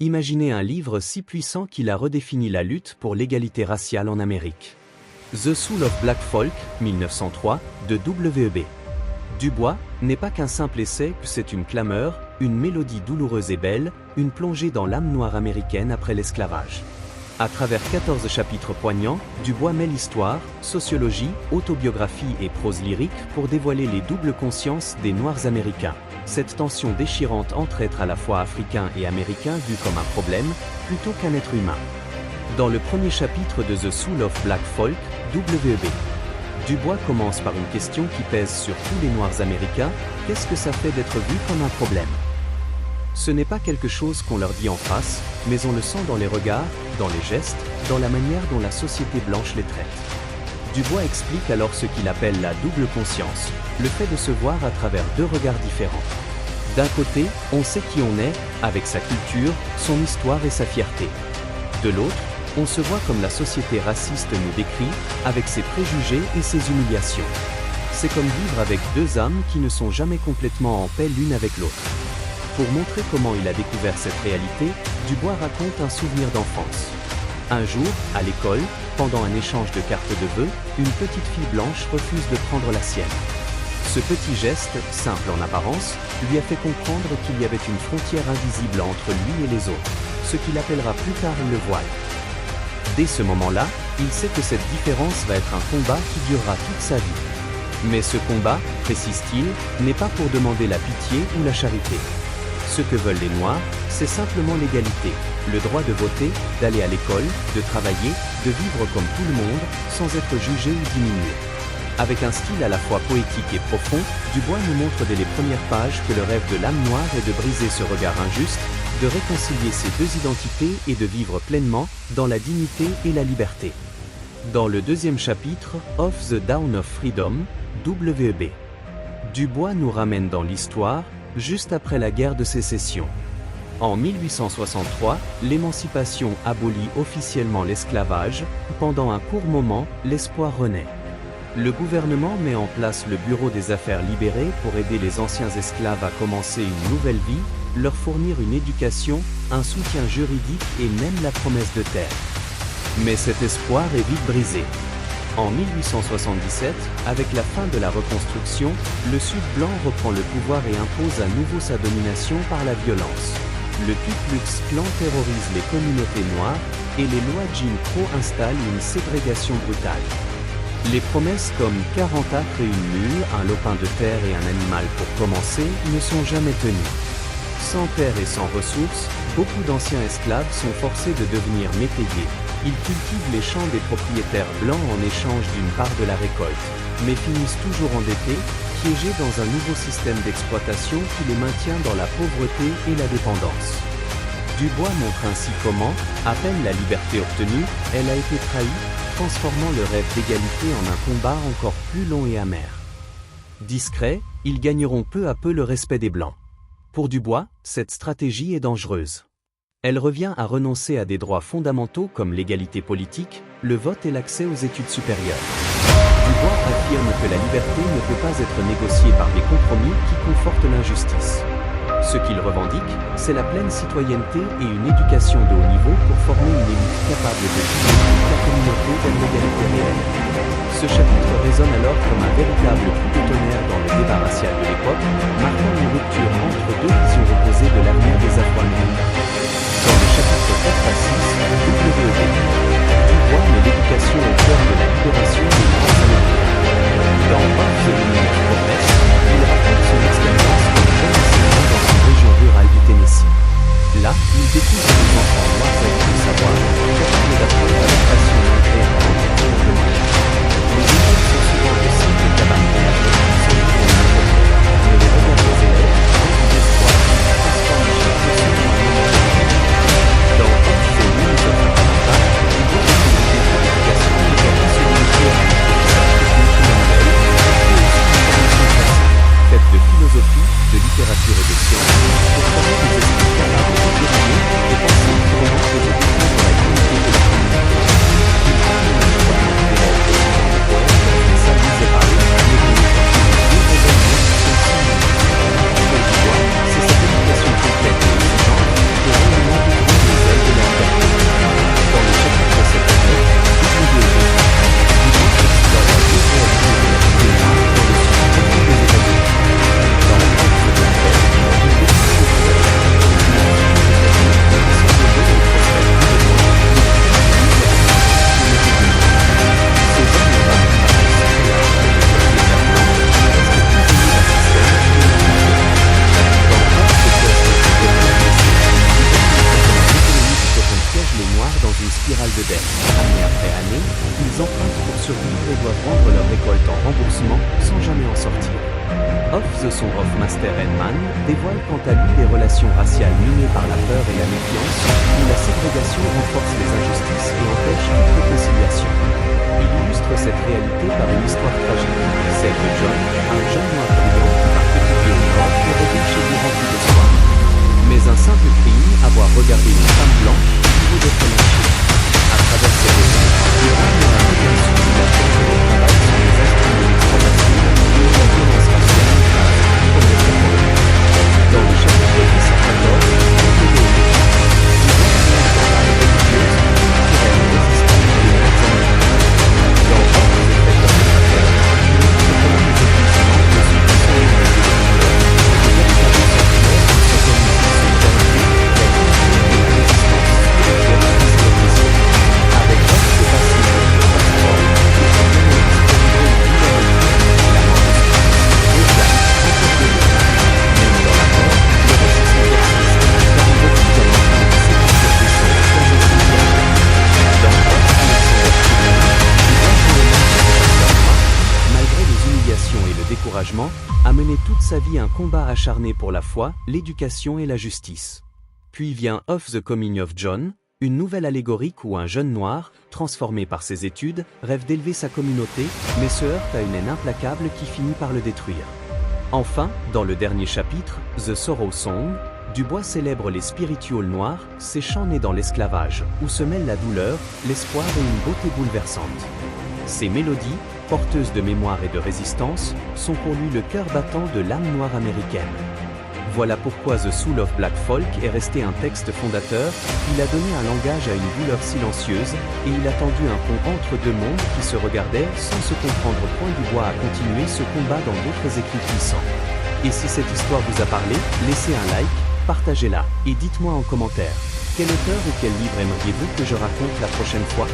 Imaginez un livre si puissant qu'il a redéfini la lutte pour l'égalité raciale en Amérique. The Soul of Black Folk, 1903, de W.E.B. Du Bois n'est pas qu'un simple essai, c'est une clameur, une mélodie douloureuse et belle, une plongée dans l'âme noire américaine après l'esclavage. À travers 14 chapitres poignants, Du Bois mêle histoire, sociologie, autobiographie et prose lyrique pour dévoiler les doubles consciences des Noirs américains. Cette tension déchirante entre être à la fois africain et américain vu comme un problème, plutôt qu'un être humain. Dans le premier chapitre de The Soul of Black Folk, W.E.B. Du Bois commence par une question qui pèse sur tous les Noirs américains, qu'est-ce que ça fait d'être vu comme un problème ? Ce n'est pas quelque chose qu'on leur dit en face, mais on le sent dans les regards, dans les gestes, dans la manière dont la société blanche les traite. Du Bois explique alors ce qu'il appelle la double conscience, le fait de se voir à travers deux regards différents. D'un côté, on sait qui on est, avec sa culture, son histoire et sa fierté. De l'autre, on se voit comme la société raciste nous décrit, avec ses préjugés et ses humiliations. C'est comme vivre avec deux âmes qui ne sont jamais complètement en paix l'une avec l'autre. Pour montrer comment il a découvert cette réalité, Du Bois raconte un souvenir d'enfance. Un jour, à l'école, pendant un échange de cartes de vœux, une petite fille blanche refuse de prendre la sienne. Ce petit geste, simple en apparence, lui a fait comprendre qu'il y avait une frontière invisible entre lui et les autres, ce qu'il appellera plus tard le voile. Dès ce moment-là, il sait que cette différence va être un combat qui durera toute sa vie. Mais ce combat, précise-t-il, n'est pas pour demander la pitié ou la charité. Ce que veulent les Noirs, c'est simplement l'égalité, le droit de voter, d'aller à l'école, de travailler, de vivre comme tout le monde, sans être jugé ou diminué. Avec un style à la fois poétique et profond, Du Bois nous montre dès les premières pages que le rêve de l'âme noire est de briser ce regard injuste, de réconcilier ces deux identités et de vivre pleinement, dans la dignité et la liberté. Dans le deuxième chapitre, Of the Dawn of Freedom, W.E.B. Du Bois nous ramène dans l'histoire, juste après la guerre de sécession. En 1863, l'émancipation abolit officiellement l'esclavage, pendant un court moment, l'espoir renaît. Le gouvernement met en place le Bureau des Affaires libérées pour aider les anciens esclaves à commencer une nouvelle vie, leur fournir une éducation, un soutien juridique et même la promesse de terre. Mais cet espoir est vite brisé. En 1877, avec la fin de la reconstruction, le Sud blanc reprend le pouvoir et impose à nouveau sa domination par la violence. Le Ku Klux Klan terrorise les communautés noires, et les lois Jim Crow installent une ségrégation brutale. Les promesses comme 40 acres et une mule, un lopin de terre et un animal pour commencer, ne sont jamais tenues. Sans terre et sans ressources, beaucoup d'anciens esclaves sont forcés de devenir métayers. Ils cultivent les champs des propriétaires blancs en échange d'une part de la récolte, mais finissent toujours endettés, piégés dans un nouveau système d'exploitation qui les maintient dans la pauvreté et la dépendance. Du Bois montre ainsi comment, à peine la liberté obtenue, elle a été trahie, transformant le rêve d'égalité en un combat encore plus long et amer. Discrets, ils gagneront peu à peu le respect des Blancs. Pour Du Bois, cette stratégie est dangereuse. Elle revient à renoncer à des droits fondamentaux comme l'égalité politique, le vote et l'accès aux études supérieures. Du Bois affirme que la liberté ne peut pas être négociée par des compromis qui confortent l'injustice. Ce qu'il revendique, c'est la pleine citoyenneté et une éducation de haut niveau pour former une élite capable de guider toute la communauté vers l'égalité réelle. Ce chapitre résonne alors comme un véritable coup de tonnerre dans le débat racial de l'époque, marquant une rupture entre deux visions opposées de l'avenir des Afro-Américains. Dans le chapitre 4 à 6, W.E.B. Du Bois met l'éducation au cœur de la libération des Noirs américains. Dans Of the Dawn of Progress, il raconte son expérience comme jeune enseignant dans une région rurale du Tennessee. Là, il découvre des enfants noirs avec le savoir, capables d'apprendre à leur passion malgré leur entité de monde. Les élèves sont souvent aussi des camarades de la classe, celui dont ils ne mais les regards des élèves, remplis d'espoir, transforment chaque leçon en un moment de vie. Dans Of the Dawn of Progress, il doit découvrir l'éducation et la possibilité à sa technique manuelle, et aussi une formation classique, faite de philosophie, de littérature et de sciences, pour former des esprits capables de deviner, de penser autrement et de défendre la dans une spirale de dette. Année après année, ils empruntent pour survivre et doivent rendre leur récolte en remboursement sans jamais en sortir. Off the Song of Master and Man dévoile quant à lui des relations raciales minées par la peur et la méfiance, où la ségrégation renforce les injustices et empêche toute réconciliation. Il illustre cette réalité par une histoire tragique, celle de John, un jeune noir brillant qui par petit vieux nord pour rêver chez lui rempli de soif. Mais un simple crime, avoir regardé une femme blanche, vaut d'être lynché. À travers ces récits, il règne la révolution de la chaîne de travail sur les instruments d'exploitation et la violence raciale comme le Japon. Dans le chapitre 214, intitulé au défi, nous voyons dans la religieuse, culturelle et résistante des Noirs américains. Dans Ordre des faits d'observateurs, nous montrons comment les épuisements ne sont pas seulement des électeurs, mais des véritables sanctuaires qui s'organisent en solidarité, la culture et la résistance spirituelle face à l'oppression. Avec Ordre de Passé de Passport, nous parvenons à distinguer une vie à la mort de Christ, au-delà, encore de l'homme. Même dans la mort, le racisme persiste, car il refuse à l'enfant de sécurité descendre dans un cimetière. Dans Ordre, Alexander Chilin, qui voit son hommage à des personnes noires, malgré les humiliations et le découragement, a mené toute sa vie un combat acharné pour la foi, l'éducation et la justice. Puis vient Off the Coming of John, une nouvelle allégorique où un jeune noir, transformé par ses études, rêve d'élever sa communauté, mais se heurte à une haine implacable qui finit par le détruire. Enfin, dans le dernier chapitre, The Sorrow Song, Dubois célèbre les spirituals noirs, ces chants nés dans l'esclavage, où se mêlent la douleur, l'espoir et une beauté bouleversante. Ces mélodies, porteuses de mémoire et de résistance, sont pour lui le cœur battant de l'âme noire américaine. Voilà pourquoi The Soul of Black Folk est resté un texte fondateur, il a donné un langage à une douleur silencieuse, et il a tendu un pont entre deux mondes qui se regardaient sans se comprendre point du bois à continuer ce combat dans d'autres écrits puissants. Et si cette histoire vous a parlé, laissez un like, partagez-la, et dites-moi en commentaire, quel auteur ou quel livre aimeriez-vous que je raconte la prochaine fois ?